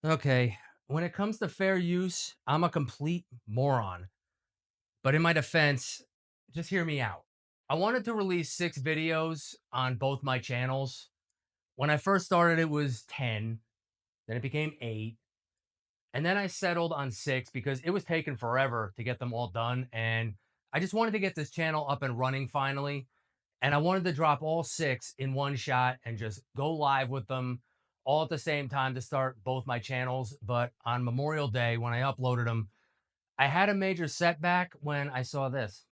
Okay, when it comes to fair use, I'm a complete moron. But in my defense, just hear me out. I wanted to release 6 videos on both my channels. When I first started, it was 10, then it became 8, and then I settled on 6 because it was taking forever to get them all done. And I just wanted to get this channel up and running finally. And I wanted to drop all 6 in one shot and just go live with them all at the same time to start both my channels. But on Memorial Day, when I uploaded them, I had a major setback when I saw this.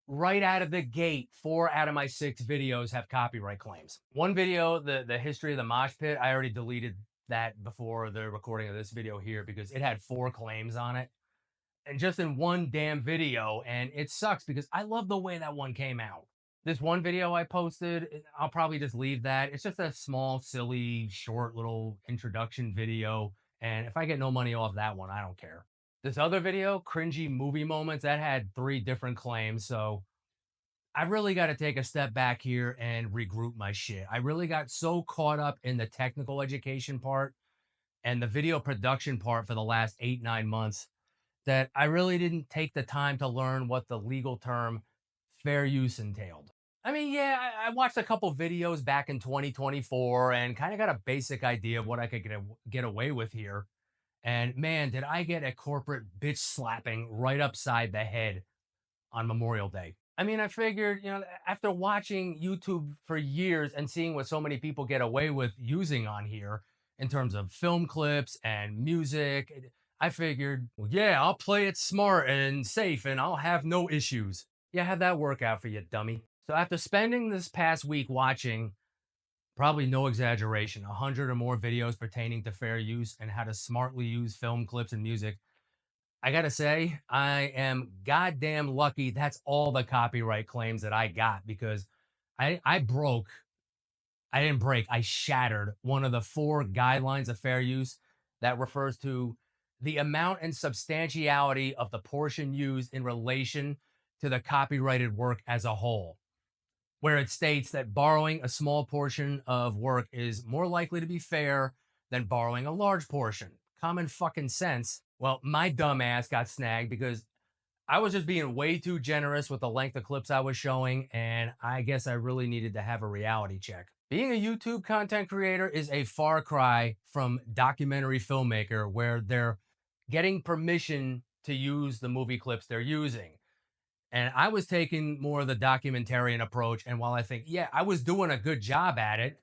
Right out of the gate, 4 out of my 6 videos have copyright claims. One video, the history of the mosh pit, I already deleted that before the recording of this video here because it had 4 claims on it. And just in one damn video, and it sucks because I love the way that one came out. This one video I posted, I'll probably just leave that. It's just a small, silly, short little introduction video. And if I get no money off that one, I don't care. This other video, cringy movie moments, that had 3 different claims. So I really got to take a step back here and regroup my shit. I really got so caught up in the technical education part and the video production part for the last 8, 9 months that I really didn't take the time to learn what the legal term fair use entailed. I mean, yeah, I watched a couple videos back in 2024 and kind of got a basic idea of what I could get away with here. And man, did I get a corporate bitch slapping right upside the head on Memorial Day. I mean, I figured, after watching YouTube for years and seeing what so many people get away with using on here in terms of film clips and music, I figured, well, yeah, I'll play it smart and safe and I'll have no issues. Yeah, how'd that work out for you, dummy? So after spending this past week watching, probably no exaggeration, 100 or more videos pertaining to fair use and how to smartly use film clips and music, I gotta say, I am goddamn lucky that's all the copyright claims that I got because I broke, I didn't break, I shattered one of the 4 guidelines of fair use that refers to the amount and substantiality of the portion used in relation to the copyrighted work as a whole, where it states that borrowing a small portion of work is more likely to be fair than borrowing a large portion. Common fucking sense. Well, my dumb ass got snagged because I was just being way too generous with the length of clips I was showing, and I guess I really needed to have a reality check. Being a YouTube content creator is a far cry from documentary filmmaker where they're getting permission to use the movie clips they're using. And I was taking more of the documentarian approach. And while I think, yeah, I was doing a good job at it,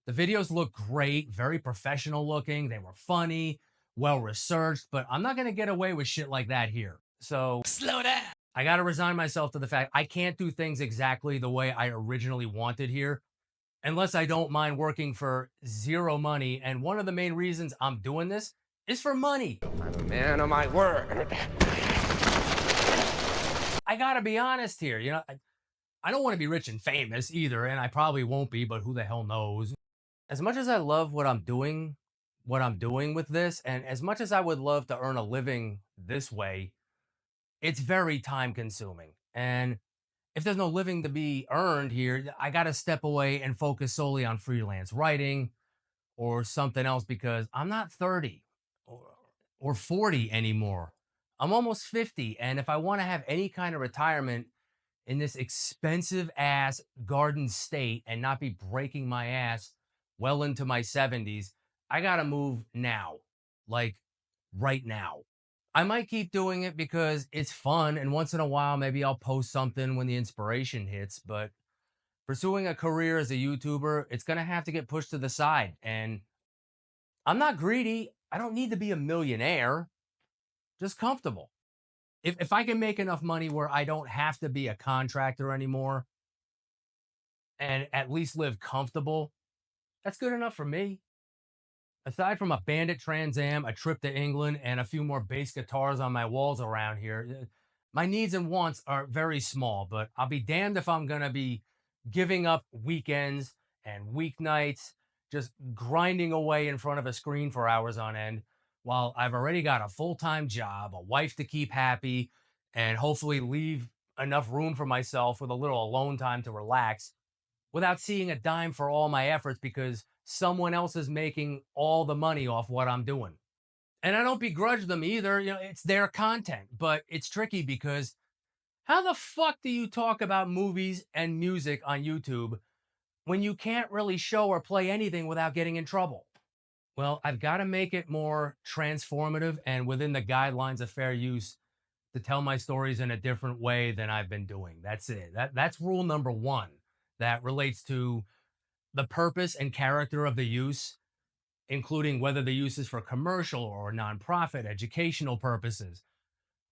the videos look great, very professional looking. They were funny, well researched, but I'm not going to get away with shit like that here. So Slow down. I got to resign myself to the fact I can't do things exactly the way I originally wanted here unless I don't mind working for zero money. And one of the main reasons I'm doing this is for money. I'm a man of my word. I got to be honest here. I don't want to be rich and famous either, and I probably won't be, but who the hell knows? As much as I love what I'm doing with this, and as much as I would love to earn a living this way, it's very time consuming. And if there's no living to be earned here, I got to step away and focus solely on freelance writing or something else because I'm not 30 or, or 40 anymore. I'm almost 50. And if I want to have any kind of retirement in this expensive ass garden state and not be breaking my ass well into my 70s, I got to move now, like right now. I might keep doing it because it's fun. And once in a while, maybe I'll post something when the inspiration hits. But pursuing a career as a YouTuber, it's going to have to get pushed to the side. And I'm not greedy. I don't need to be a millionaire, just comfortable. If I can make enough money where I don't have to be a contractor anymore and at least live comfortable, that's good enough for me. Aside from a Bandit Trans Am, a trip to England, and a few more bass guitars on my walls around here, my needs and wants are very small, but I'll be damned if I'm going to be giving up weekends and weeknights, just grinding away in front of a screen for hours on end while I've already got a full time job, a wife to keep happy, and hopefully leave enough room for myself with a little alone time to relax without seeing a dime for all my efforts because someone else is making all the money off what I'm doing. And I don't begrudge them either. It's their content, but it's tricky because how the fuck do you talk about movies and music on YouTube when you can't really show or play anything without getting in trouble? Well, I've got to make it more transformative and within the guidelines of fair use to tell my stories in a different way than I've been doing. That's it. That's rule number one that relates to the purpose and character of the use, including whether the use is for commercial or nonprofit, educational purposes.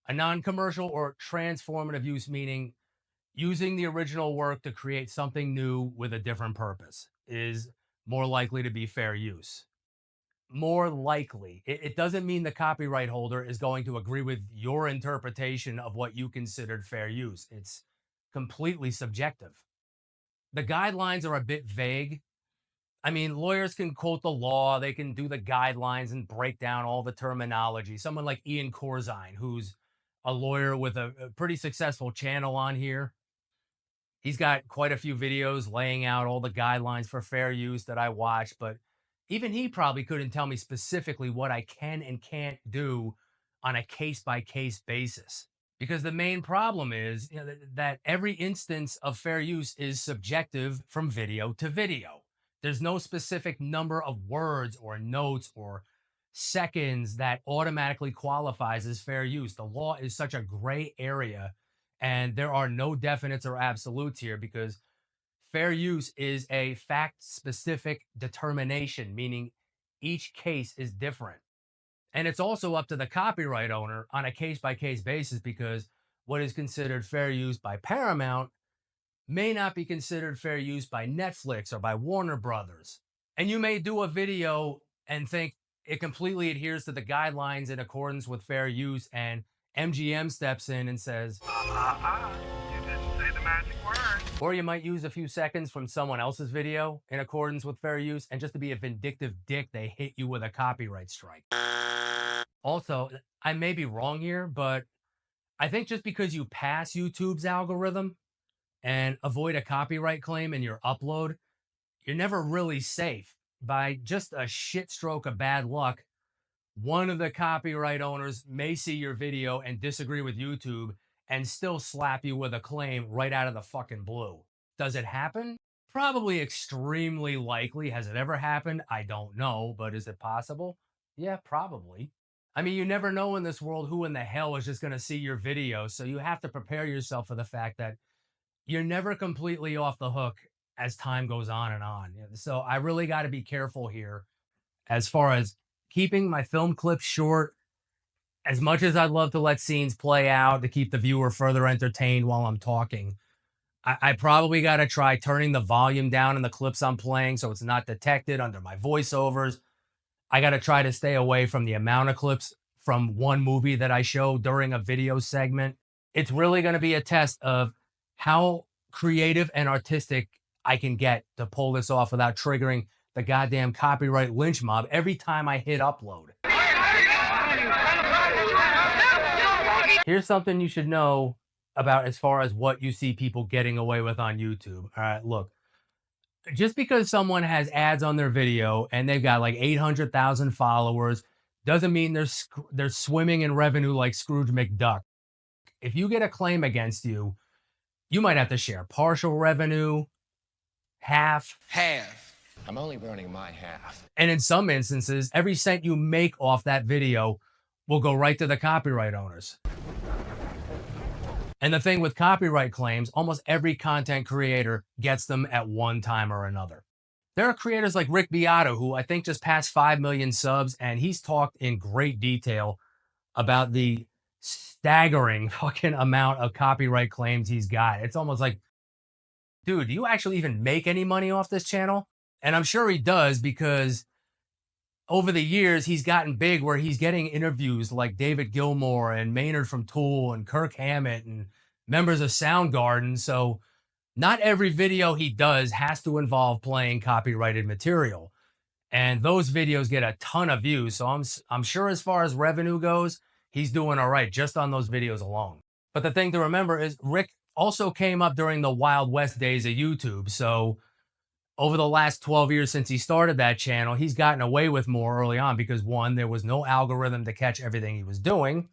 A non commercial or transformative use, meaning using the original work to create something new with a different purpose, is more likely to be fair use. More likely. It doesn't mean the copyright holder is going to agree with your interpretation of what you considered fair use. It's completely subjective. The guidelines are a bit vague. I mean, lawyers can quote the law, they can do the guidelines and break down all the terminology. Someone like Ian Corzine, who's a lawyer with a pretty successful channel on here, he's got quite a few videos laying out all the guidelines for fair use that I watch, but even he probably couldn't tell me specifically what I can and can't do on a case by case basis. Because the main problem is that every instance of fair use is subjective from video to video. There's no specific number of words or notes or seconds that automatically qualifies as fair use. The law is such a gray area, and there are no definites or absolutes here because fair use is a fact specific determination, meaning each case is different. And it's also up to the copyright owner on a case by case basis because what is considered fair use by Paramount may not be considered fair use by Netflix or by Warner Brothers. And you may do a video and think it completely adheres to the guidelines in accordance with fair use, and MGM steps in and says, You didn't say the magic word. or you might use a few seconds from someone else's video in accordance with fair use, and just to be a vindictive dick, they hit you with a copyright strike. Also, I may be wrong here, but I think just because you pass YouTube's algorithm and avoid a copyright claim in your upload, you're never really safe. By just a shit stroke of bad luck, one of the copyright owners may see your video and disagree with YouTube and still slap you with a claim right out of the fucking blue. Does it happen? Probably extremely likely. Has it ever happened? I don't know, but is it possible? Yeah, probably. I mean, you never know in this world who in the hell is just going to see your video. So you have to prepare yourself for the fact that you're never completely off the hook as time goes on and on. So I really got to be careful here as far as keeping my film clips short. As much as I'd love to let scenes play out to keep the viewer further entertained while I'm talking, I probably got to try turning the volume down in the clips I'm playing so it's not detected under my voiceovers. I got to try to stay away from the amount of clips from one movie that I show during a video segment. It's really going to be a test of how creative and artistic I can get to pull this off without triggering the goddamn copyright lynch mob every time I hit upload. Here's something you should know about as far as what you see people getting away with on YouTube. All right, look, just because someone has ads on their video and they've got like 800,000 followers doesn't mean they're swimming in revenue like Scrooge McDuck. If you get a claim against you, you might have to share partial revenue, half. I'm only burning my half. And in some instances, every cent you make off that video will go right to the copyright owners. And the thing with copyright claims, almost every content creator gets them at one time or another. There are creators like Rick Beato, who I think just passed 5 million subs, and he's talked in great detail about the staggering fucking amount of copyright claims he's got. It's almost like, dude, do you actually even make any money off this channel? And I'm sure he does because over the years, he's gotten big where he's getting interviews like David Gilmour and Maynard from Tool and Kirk Hammett and members of Soundgarden. So not every video he does has to involve playing copyrighted material. And those videos get a ton of views. So I'm sure as far as revenue goes, he's doing all right just on those videos alone. But the thing to remember is Rick also came up during the Wild West days of YouTube. So Over the last 12 years since he started that channel, he's gotten away with more early on because one, there was no algorithm to catch everything he was doing.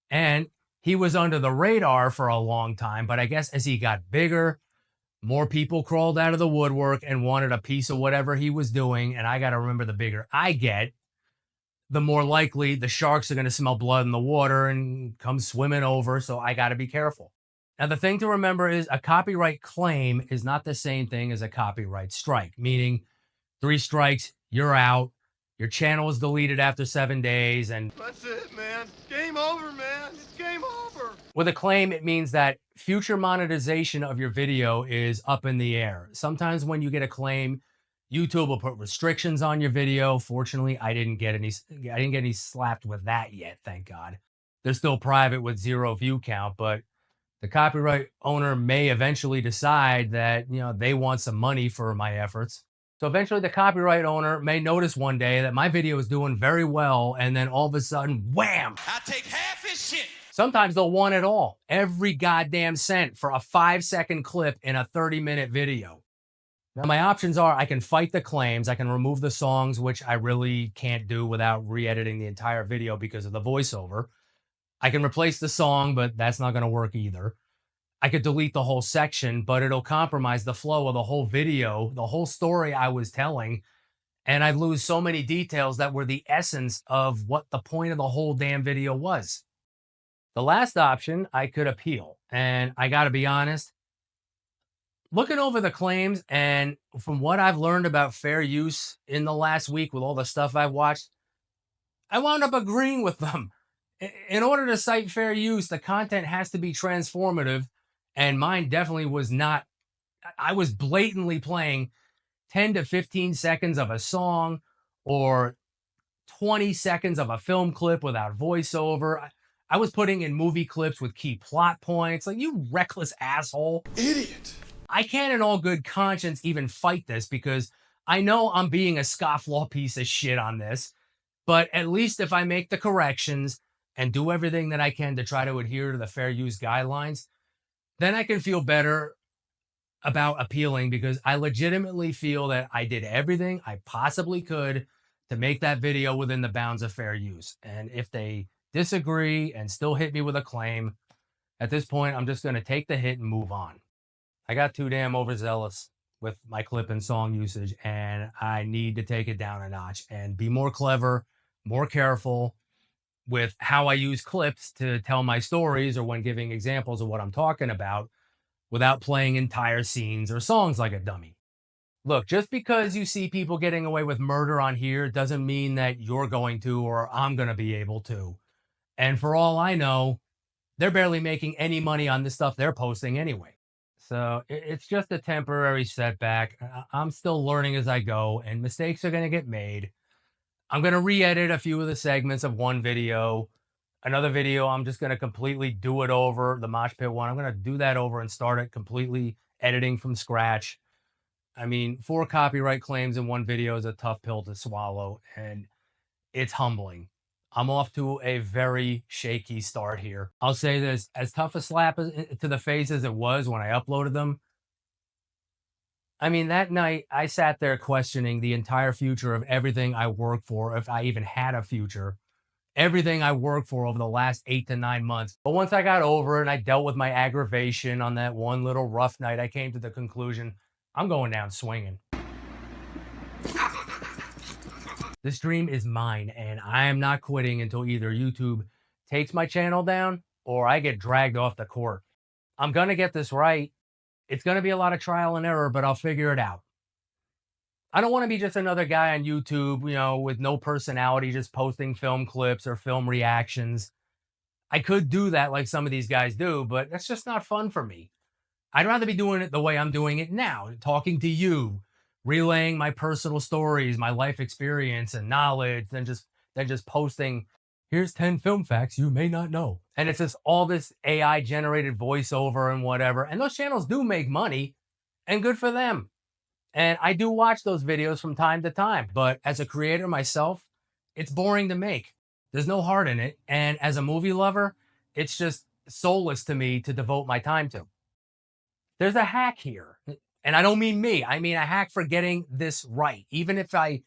And he was under the radar for a long time. But I guess as he got bigger, more people crawled out of the woodwork and wanted a piece of whatever he was doing. And I got to remember, the bigger I get, the more likely the sharks are going to smell blood in the water and come swimming over. So I got to be careful. Now, the thing to remember is a copyright claim is not the same thing as a copyright strike, meaning 3 strikes, you're out. Your channel is deleted after 7 days. And That's it, man. Game over, man. It's game over. with a claim, it means that future monetization of your video is up in the air. Sometimes when you get a claim, YouTube will put restrictions on your video. Fortunately, I didn't get any slapped with that yet, thank God. They're still private with 0 view count, but the copyright owner may eventually decide that, they want some money for my efforts. So eventually the copyright owner may notice one day that my video is doing very well, and then all of a sudden, wham! I take half his shit. Sometimes they'll want it all, every goddamn cent for a 5-second clip in a 30-minute video. Now, my options are I can fight the claims, I can remove the songs, which I really can't do without re-editing the entire video because of the voiceover. I can replace the song, but that's not going to work either. I could delete the whole section, but it'll compromise the flow of the whole video, the whole story I was telling, and I'd lose so many details that were the essence of what the point of the whole damn video was. The last option, I could appeal. And I got to be honest, looking over the claims and from what I've learned about fair use in the last week with all the stuff I've watched, I wound up agreeing with them. In order to cite fair use, the content has to be transformative, and mine definitely was not. I was blatantly playing 10 to 15 seconds of a song or 20 seconds of a film clip without voiceover. I was putting in movie clips with key plot points. Like, you reckless asshole. Idiot. I can't in all good conscience even fight this because I know I'm being a scofflaw piece of shit on this. But at least if I make the corrections and do everything that I can to try to adhere to the fair use guidelines, then I can feel better about appealing because I legitimately feel that I did everything I possibly could to make that video within the bounds of fair use. And if they disagree and still hit me with a claim, at this point, I'm just going to take the hit and move on. I got too damn overzealous with my clip and song usage, and I need to take it down a notch and be more clever, more careful with how I use clips to tell my stories or when giving examples of what I'm talking about without playing entire scenes or songs like a dummy. Look, just because you see people getting away with murder on here doesn't mean that you're going to or I'm going to be able to. And for all I know, they're barely making any money on the stuff they're posting anyway. So it's just a temporary setback. I'm still learning as I go, and mistakes are going to get made. I'm going to re-edit a few of the segments of one video. Another video, I'm just going to completely do it over. The Mosh Pit one, I'm going to do that over and start it completely editing from scratch. I mean, 4 copyright claims in one video is a tough pill to swallow, and it's humbling. I'm off to a very shaky start here. I'll say this, as tough a slap to the face as it was when I uploaded them, I mean, that night I sat there questioning the entire future of everything I worked for, if I even had a future, everything I worked for over the last 8 to 9 months. But once I got over it and I dealt with my aggravation on that one little rough night, I came to the conclusion, I'm going down swinging. This dream is mine, and I am not quitting until either YouTube takes my channel down or I get dragged off the court. I'm going to get this right. It's going to be a lot of trial and error, but I'll figure it out. I don't want to be just another guy on YouTube, with no personality, just posting film clips or film reactions. I could do that like some of these guys do, but that's just not fun for me. I'd rather be doing it the way I'm doing it now, talking to you, relaying my personal stories, my life experience and knowledge, than just posting, here's 10 film facts you may not know. And it's just all this AI generated voiceover and whatever. And those channels do make money, and good for them. And I do watch those videos from time to time, but as a creator myself, it's boring to make. There's no heart in it. And as a movie lover, it's just soulless to me to devote my time to. There's a hack here. And I don't mean me. I mean a hack for getting this right. Even if I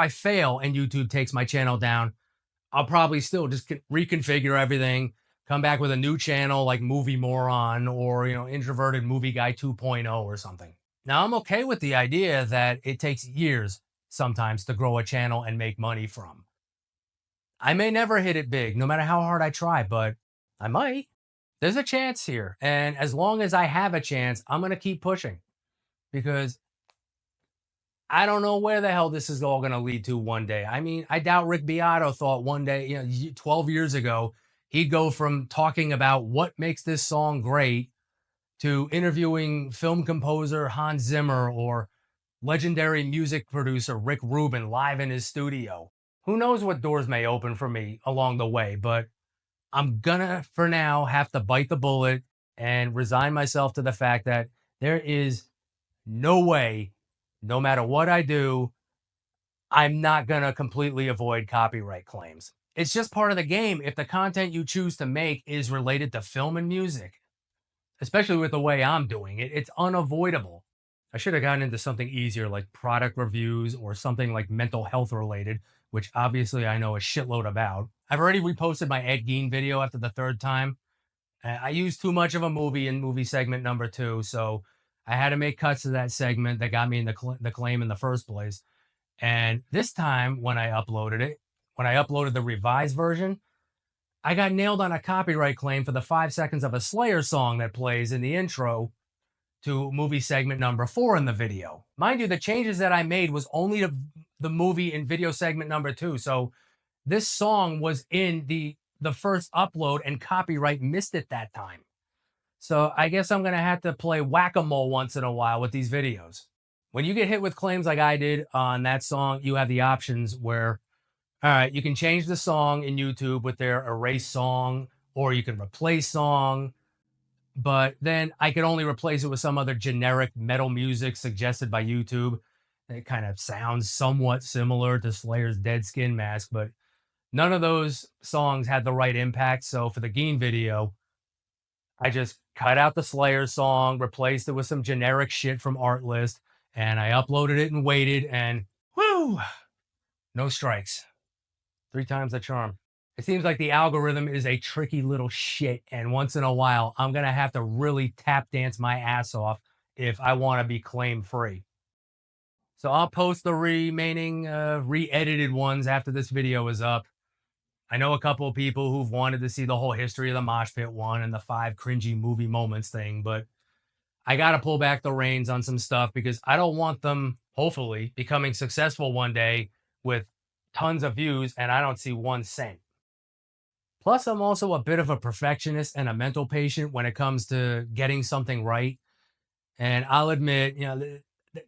fail and YouTube takes my channel down, I'll probably still just reconfigure everything, come back with a new channel like Movie Moron or, Introverted Movie Guy 2.0 or something. Now, I'm okay with the idea that it takes years sometimes to grow a channel and make money from. I may never hit it big, no matter how hard I try, but I might. There's a chance here. And as long as I have a chance, I'm going to keep pushing because I don't know where the hell this is all going to lead to one day. I mean, I doubt Rick Beato thought one day, 12 years ago, he'd go from talking about what makes this song great to interviewing film composer Hans Zimmer or legendary music producer Rick Rubin live in his studio. Who knows what doors may open for me along the way, but I'm gonna, for now, have to bite the bullet and resign myself to the fact that there is no way, no matter what I do, I'm not going to completely avoid copyright claims. It's just part of the game if the content you choose to make is related to film and music, especially with the way I'm doing it. It's unavoidable. I should have gotten into something easier like product reviews or something like mental health related, which obviously I know a shitload about. I've already reposted my Ed Gein video after the third time. I used too much of a movie in movie segment number two, so I had to make cuts to that segment that got me in the claim in the first place. And this time, when I uploaded the revised version, I got nailed on a copyright claim for the 5 seconds of a Slayer song that plays in the intro to movie segment number four in the video. Mind you, the changes that I made was only to the movie in video segment number two. So this song was in the first upload and copyright missed it that time. So I guess I'm gonna have to play whack-a-mole once in a while with these videos. When you get hit with claims like I did on that song, you have the options where, all right, you can change the song in YouTube with their erase song, or you can replace song. But then I could only replace it with some other generic metal music suggested by YouTube. It kind of sounds somewhat similar to Slayer's Dead Skin Mask, but none of those songs had the right impact. So for the Geen video, I just cut out the Slayer song, replaced it with some generic shit from Artlist, and I uploaded it and waited, and whoo, no strikes. 3 times the charm. It seems like the algorithm is a tricky little shit, and once in a while, I'm gonna have to really tap dance my ass off if I want to be claim free. So I'll post the remaining re-edited ones after this video is up. I know a couple of people who've wanted to see the whole history of the mosh pit one and the 5 cringy movie moments thing, but I got to pull back the reins on some stuff because I don't want them, hopefully, becoming successful one day with tons of views and I don't see 1 cent. Plus, I'm also a bit of a perfectionist and a mental patient when it comes to getting something right. And I'll admit,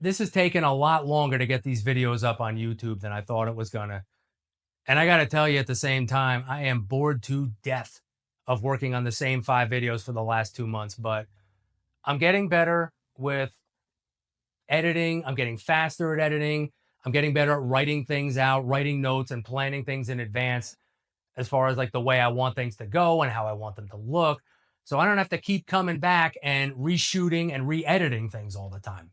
this has taken a lot longer to get these videos up on YouTube than I thought it was going to. And I got to tell you at the same time, I am bored to death of working on the same 5 videos for the last 2 months, but I'm getting better with editing. I'm getting faster at editing. I'm getting better at writing things out, writing notes, and planning things in advance as far as like the way I want things to go and how I want them to look. So I don't have to keep coming back and reshooting and re editing things all the time.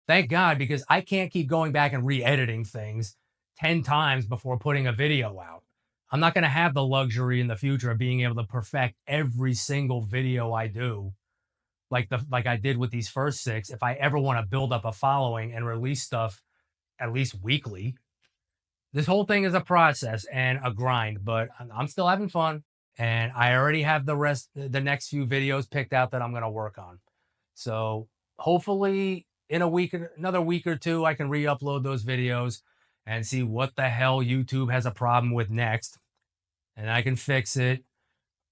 Thank God, because I can't keep going back and re editing things 10 times before putting a video out. I'm not going to have the luxury in the future of being able to perfect every single video I do like I did with these first 6 if I ever want to build up a following and release stuff at least weekly. This whole thing is a process and a grind, but I'm still having fun and I already have the next few videos picked out that I'm going to work on. So hopefully in another week or two, I can re-upload those videos and see what the hell YouTube has a problem with next. And I can fix it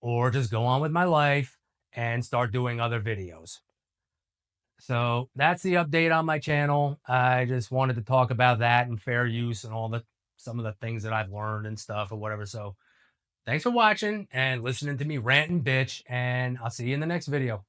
or just go on with my life and start doing other videos. So that's the update on my channel. I just wanted to talk about that and fair use and some of the things that I've learned and stuff or whatever. So thanks for watching and listening to me rant and bitch, and I'll see you in the next video.